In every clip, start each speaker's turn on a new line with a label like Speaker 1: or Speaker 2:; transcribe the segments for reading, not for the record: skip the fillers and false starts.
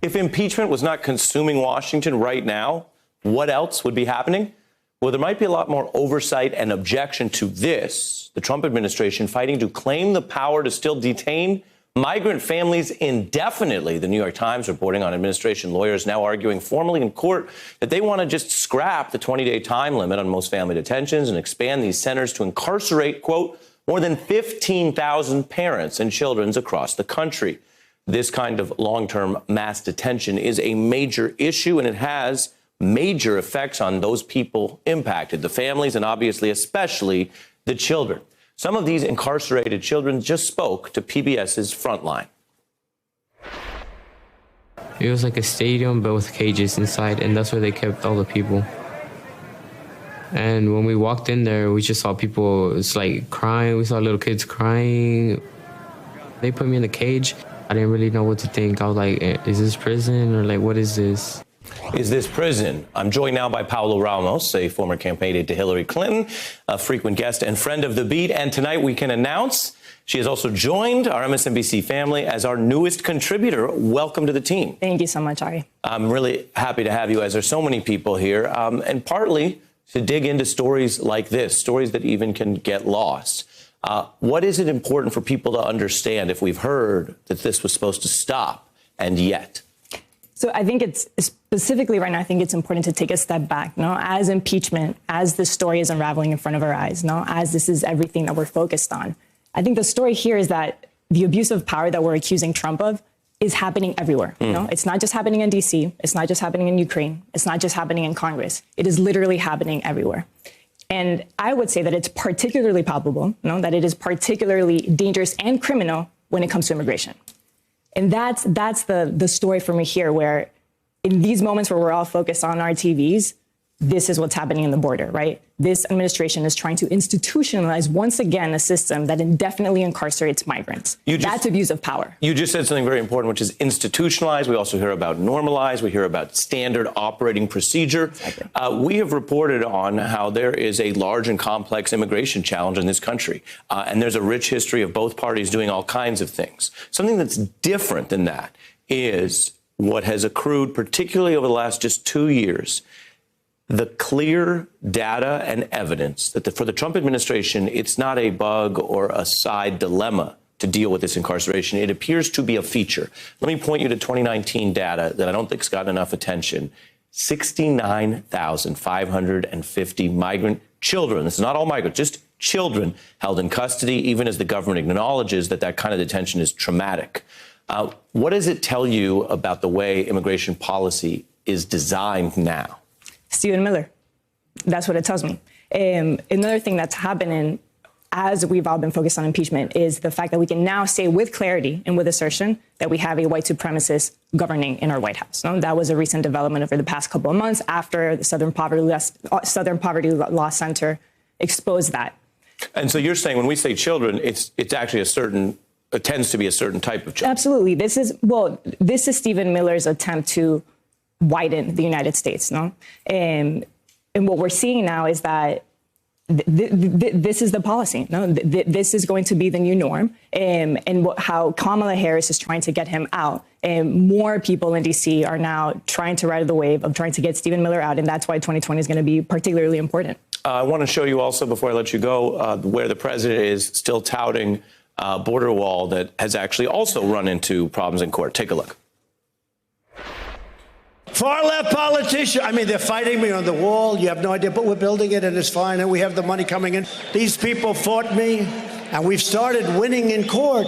Speaker 1: If impeachment was not consuming Washington right now, what else would be happening? Well, there might be a lot more oversight and objection to this. The Trump administration fighting to claim the power to still detain migrant families indefinitely. The New York Times reporting on administration lawyers now arguing formally in court that they want to just scrap the 20-day time limit on most family detentions and expand these centers to incarcerate, quote, more than 15,000 parents and children across the country. This kind of long-term mass detention is a major issue, and it has major effects on those people impacted, the families, and obviously, especially the children. Some of these incarcerated children just spoke to PBS's Frontline.
Speaker 2: It was like a stadium, but with cages inside, and that's where they kept all the people. And when we walked in there, we just saw people, it's like crying. We saw little kids crying. They put me in a cage. I didn't really know what to think. I was like, is this prison or like, what is this?
Speaker 1: Is this prison? I'm joined now by Paulo Ramos, a former campaign aide to Hillary Clinton, a frequent guest and friend of The Beat. And tonight we can announce she has also joined our MSNBC family as our newest contributor. Welcome to the team.
Speaker 3: Thank you so much, Ari.
Speaker 1: I'm really happy to have you, as there's so many people here, and partly to dig into stories like this, stories that even can get lost. What is it important for people to understand if we've heard that this was supposed to stop and yet?
Speaker 3: So I think it's specifically right now, I think it's important to take a step back, as impeachment, as the story is unraveling in front of our eyes, as this is everything that we're focused on. I think the story here is that the abuse of power that we're accusing Trump of is happening everywhere. It's not just happening in D.C. It's not just happening in Ukraine. It's not just happening in Congress. It is literally happening everywhere. And I would say that it's particularly palpable, that it is particularly dangerous and criminal when it comes to immigration. And that's the story for me here, where in these moments where we're all focused on our TVs, this is what's happening in the border, right? This administration is trying to institutionalize once again a system that indefinitely incarcerates migrants. That's abuse of power.
Speaker 1: You just said something very important, which is institutionalized. We also hear about normalized. We hear about standard operating procedure. Exactly. We have reported on how there is a large and complex immigration challenge in this country. And there's a rich history of both parties doing all kinds of things. Something that's different than that is what has accrued, particularly over the last just 2 years, the clear data and evidence that for the Trump administration, it's not a bug or a side dilemma to deal with this incarceration. It appears to be a feature. Let me point you to 2019 data that I don't think's gotten enough attention. 69,550 migrant children. This is not all migrants, just children held in custody, even as the government acknowledges that that kind of detention is traumatic. What does it tell you about the way immigration policy is designed now?
Speaker 3: Stephen Miller. That's what it tells me. Another thing that's happening as we've all been focused on impeachment is the fact that we can now say with clarity and with assertion that we have a white supremacist governing in our White House. That was a recent development over the past couple of months after the Southern Poverty Law Center exposed that.
Speaker 1: And so you're saying when we say children, it's actually it tends to be a certain type of child.
Speaker 3: Absolutely. This is Stephen Miller's attempt to widen the United States, and what we're seeing now is that this is the policy. This is going to be the new norm, and how Kamala Harris is trying to get him out, and more people in D.C. are now trying to ride the wave of trying to get Stephen Miller out, and that's why 2020 is going to be particularly important.
Speaker 1: I want to show you also, before I let you go, where the president is still touting a border wall that has actually also run into problems in court. Take a look.
Speaker 4: Far left politicians, they're fighting me on the wall. You have no idea, but we're building it and it's fine and we have the money coming in. These people fought me and we've started winning in court.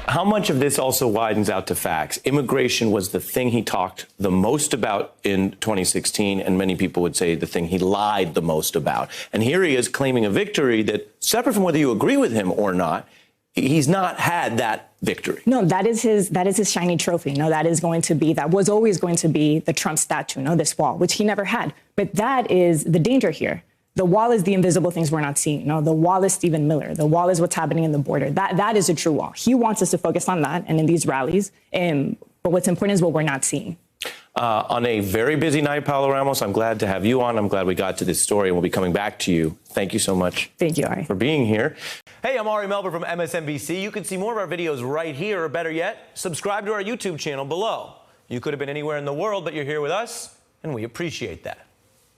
Speaker 1: How much of this also widens out to facts? Immigration was the thing he talked the most about in 2016, and many people would say the thing he lied the most about. And here he is claiming a victory that, separate from whether you agree with him or not, he's not had that victory.
Speaker 3: No, that is his shiny trophy. That was always going to be the Trump statue, this wall, which he never had. But that is the danger here. The wall is the invisible things we're not seeing. The wall is Stephen Miller. The wall is what's happening in the border. That is a true wall. He wants us to focus on that and in these rallies. But what's important is what we're not seeing.
Speaker 1: on a very busy night, Paola Ramos. I'm glad to have you on. I'm glad we got to this story, and we'll be coming back to you. Thank you so much.
Speaker 3: Thank you, Ari.
Speaker 1: For being here. Hey, I'm Ari Melber from MSNBC. You can see more of our videos right here, or better yet, subscribe to our YouTube channel below. You could have been anywhere in the world, but you're here with us, and we appreciate that.